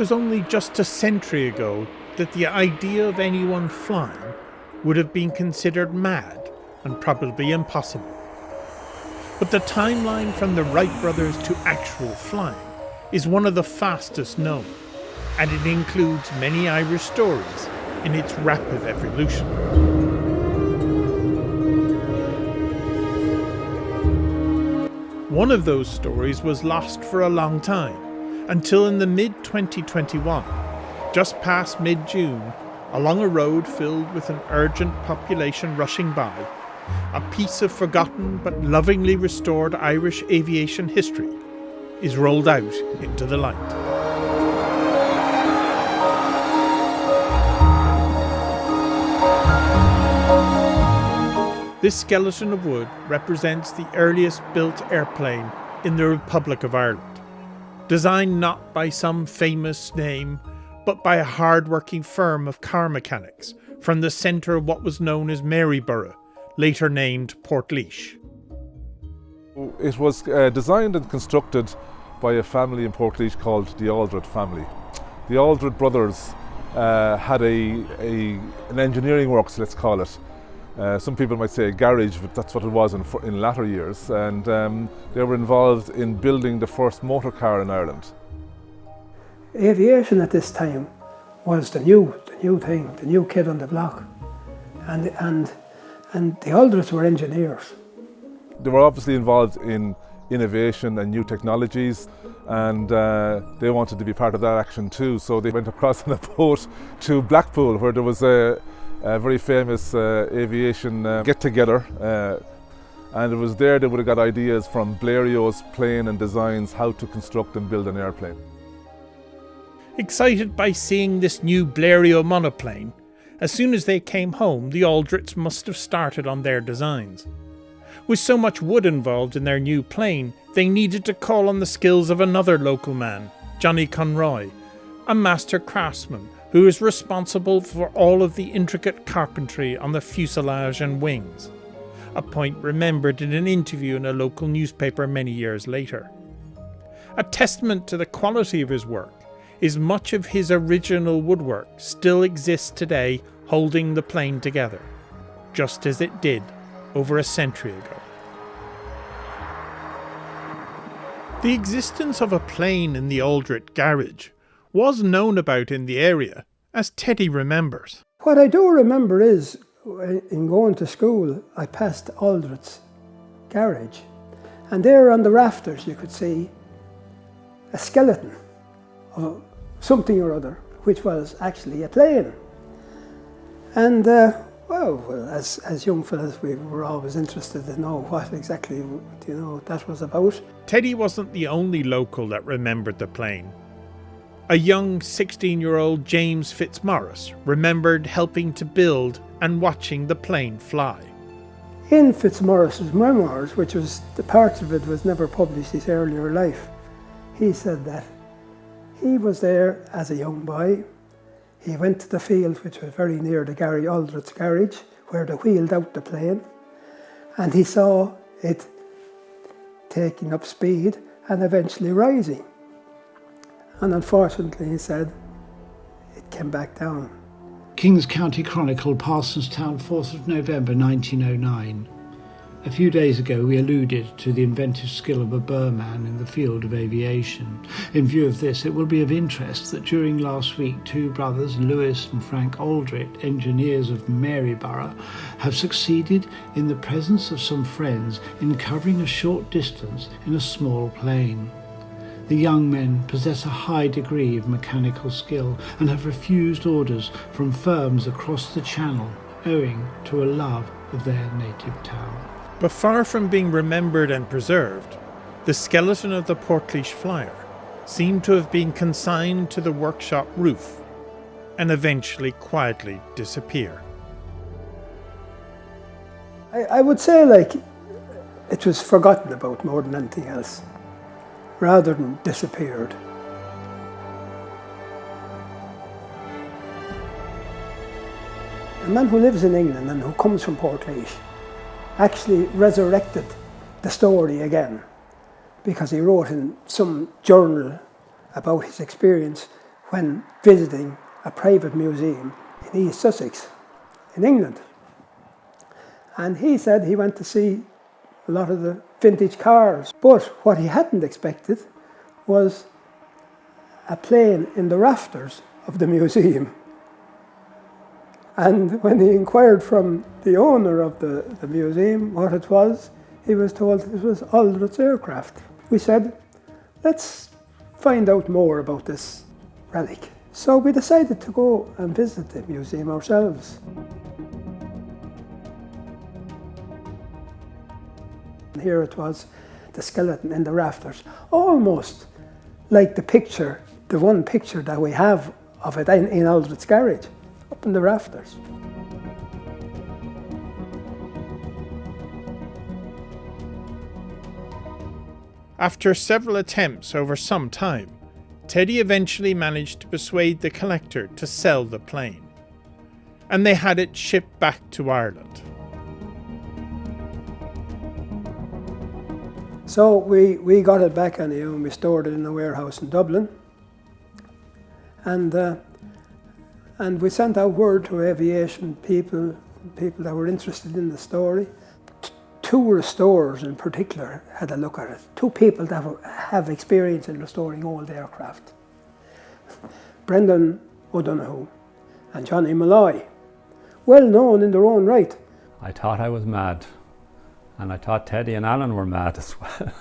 was only just a century ago that the idea of anyone flying would have been considered mad and probably impossible. But the timeline from the Wright brothers to actual flying is one of the fastest known, and it includes many Irish stories in its rapid evolution. One of those stories was lost for a long time, until in the mid-2021, just past mid-June, along a road filled with an urgent population rushing by, a piece of forgotten but lovingly restored Irish aviation history is rolled out into the light. This skeleton of wood represents the earliest built airplane in the Republic of Ireland, designed not by some famous name, but by a hard-working firm of car mechanics from the centre of what was known as Maryborough, later named Portlaoise. It was designed and constructed by a family in Portlaoise called the Aldritt family. The Aldritt Brothers had an engineering works, let's call it. Some people might say a garage, but that's what it was in latter years. And they were involved in building the first motor car in Ireland. Aviation at this time was the new thing, the new kid on the block. And the Aldritts were engineers. They were obviously involved in innovation and new technologies, and they wanted to be part of that action too. So they went across on a boat to Blackpool, where there was a very famous aviation get-together, and it was there they would have got ideas from Blériot's plane and designs how to construct and build an airplane. Excited by seeing this new Blériot monoplane, as soon as they came home, the Aldritts must have started on their designs. With so much wood involved in their new plane, they needed to call on the skills of another local man, Johnny Conroy, a master craftsman who is responsible for all of the intricate carpentry on the fuselage and wings, a point remembered in an interview in a local newspaper many years later. A testament to the quality of his work is much of his original woodwork still exists today, holding the plane together, just as it did over a century ago. The existence of a plane in the Aldritt garage was known about in the area, as Teddy remembers. What I do remember is, in going to school, I passed Aldritt's garage, and there on the rafters you could see a skeleton of something or other, which was actually a plane. And as young fellas, we were always interested to know what exactly that was about. Teddy wasn't the only local that remembered the plane. A young 16-year-old James Fitzmaurice remembered helping to build and watching the plane fly. In Fitzmaurice's memoirs, which was the part of it was never published his earlier life, he said that he was there as a young boy. He went to the field, which was very near the Aldritt's garage, where they wheeled out the plane, and he saw it taking up speed and eventually rising. And unfortunately, he said, it came back down. Kings County Chronicle, Parsonstown, 4th of November 1909. A few days ago we alluded to the inventive skill of a Burman in the field of aviation. In view of this, it will be of interest that during last week, two brothers, Lewis and Frank Aldritt, engineers of Maryborough, have succeeded in the presence of some friends in covering a short distance in a small plane. The young men possess a high degree of mechanical skill and have refused orders from firms across the channel owing to a love of their native town. But far from being remembered and preserved, the skeleton of the Portlaoise Flyer seemed to have been consigned to the workshop roof and eventually quietly disappear. I would say it was forgotten about more than anything else, rather than disappeared. A man who lives in England and who comes from Portlaoise actually resurrected the story again, because he wrote in some journal about his experience when visiting a private museum in East Sussex in England. And he said he went to see a lot of the vintage cars, but what he hadn't expected was a plane in the rafters of the museum. And when he inquired from the owner of the museum what it was, he was told it was Aldritt's aircraft. We said, let's find out more about this relic. So we decided to go and visit the museum ourselves. And here it was, the skeleton in the rafters, almost like the picture, the one picture that we have of it in Aldritt's garage, up in the rafters. After several attempts over some time, Teddy eventually managed to persuade the collector to sell the plane, and they had it shipped back to Ireland. So we got it back anyway, and we stored it in a warehouse in Dublin. And we sent out word to aviation people that were interested in the story. Two restorers in particular had a look at it. Two people that have experience in restoring old aircraft. Brendan O'Donoghue and Johnny Malloy, well known in their own right. I thought I was mad, and I thought Teddy and Alan were mad as well.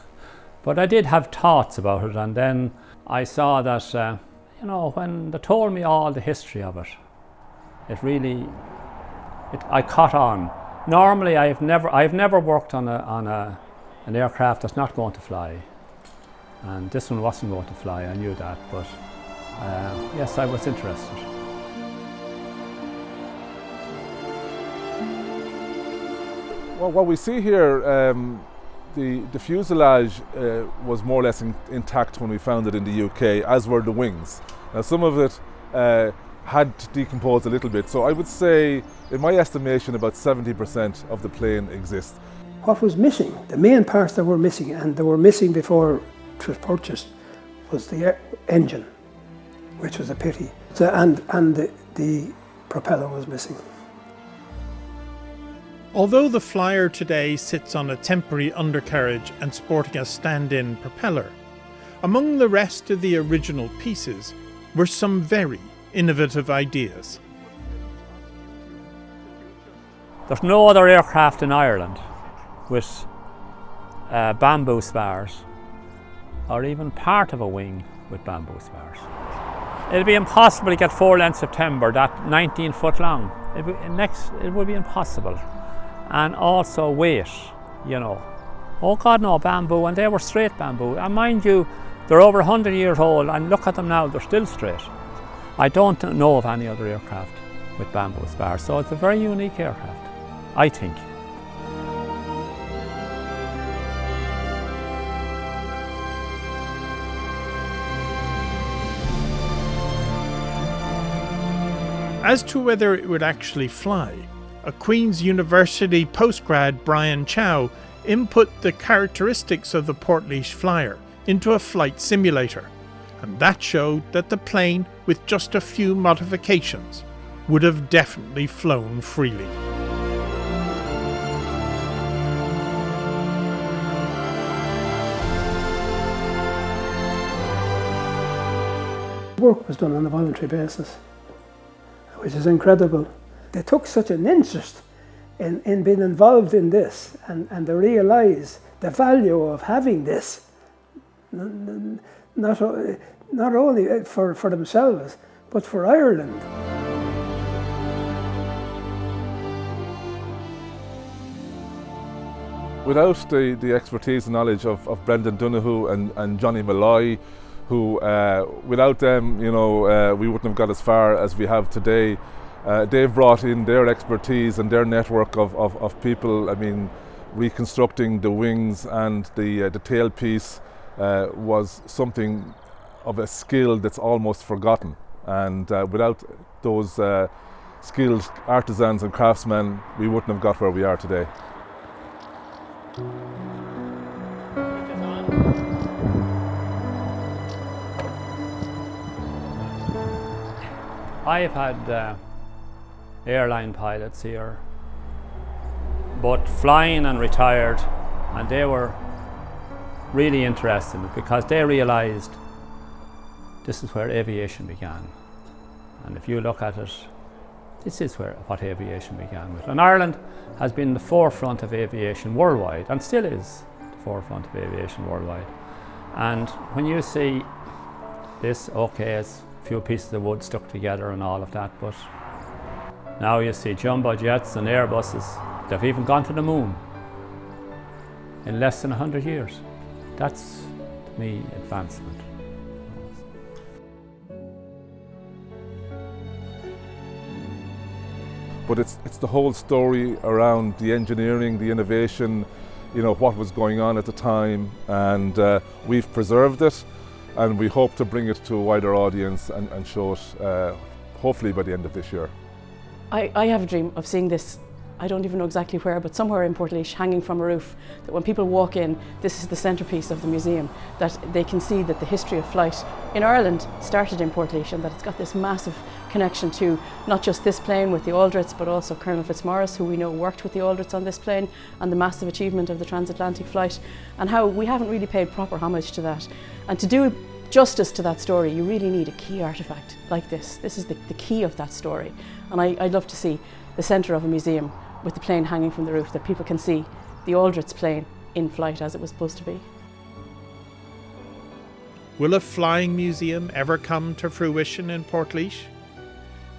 But I did have thoughts about it, and then I saw that, when they told me all the history of it, I caught on. Normally, I've never worked on an aircraft that's not going to fly, and this one wasn't going to fly. I knew that, but yes, I was interested. Well, what we see here, the fuselage was more or less intact when we found it in the UK, as were the wings. Now, some of it had decomposed a little bit, so I would say, in my estimation, about 70% of the plane exists. What was missing, the main parts that were missing, and they were missing before it was purchased, was the engine, which was a pity, and the propeller was missing. Although the Flyer today sits on a temporary undercarriage and sporting a stand-in propeller, among the rest of the original pieces were some very innovative ideas. There's no other aircraft in Ireland with bamboo spars, or even part of a wing with bamboo spars. It'd be impossible to get 4 lengths of timber that 19 foot long. It would be impossible. And also weight, Oh God, no, bamboo, and they were straight bamboo. And mind you, they're over 100 years old, and look at them now, they're still straight. I don't know of any other aircraft with bamboo spars, so it's a very unique aircraft, I think. As to whether it would actually fly, a Queen's University postgrad, Brian Chow, input the characteristics of the Portlaoise Flyer into a flight simulator, and that showed that the plane, with just a few modifications, would have definitely flown freely. Work was done on a voluntary basis, which is incredible. They took such an interest in being involved in this, and they realise the value of having this, not only for themselves, but for Ireland. Without the expertise and knowledge of Brendan Donoghue and Johnny Malloy, who without them, we wouldn't have got as far as we have today. They've brought in their expertise and their network of people. I mean, reconstructing the wings and the tailpiece was something of a skill that's almost forgotten. And without those skilled artisans and craftsmen, we wouldn't have got where we are today. I've had airline pilots here, both flying and retired, and they were really interested in it because they realised this is where aviation began. And if you look at it, this is what aviation began with. And Ireland has been the forefront of aviation worldwide, and still is the forefront of aviation worldwide. And when you see this, okay, it's a few pieces of wood stuck together and all of that, but now you see jumbo jets and Airbuses. They've even gone to the moon in less than 100 years. That's, to me, advancement. But it's the whole story around the engineering, the innovation, you know, what was going on at the time, and we've preserved it, and we hope to bring it to a wider audience and show it hopefully by the end of this year. I have a dream of seeing this, I don't even know exactly where, but somewhere in Portlaoise, hanging from a roof, that when people walk in, this is the centrepiece of the museum, that they can see that the history of flight in Ireland started in Portlaoise, and that it's got this massive connection to not just this plane with the Aldritts, but also Colonel Fitzmaurice, who we know worked with the Aldritts on this plane, and the massive achievement of the transatlantic flight, and how we haven't really paid proper homage to that. And to do justice to that story, you really need a key artefact like this. This is the key of that story. And I'd love to see the centre of a museum with the plane hanging from the roof, that people can see the Aldritts plane in flight as it was supposed to be. Will a flying museum ever come to fruition in Portlaoise?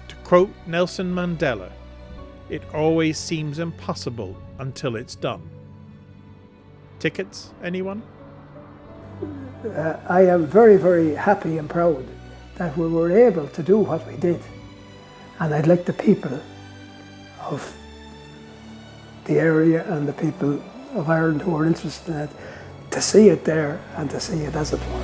To quote Nelson Mandela, it always seems impossible until it's done. Tickets, anyone? I am very, very happy and proud that we were able to do what we did. And I'd like the people of the area and the people of Ireland who are interested in it to see it there and to see it as it was.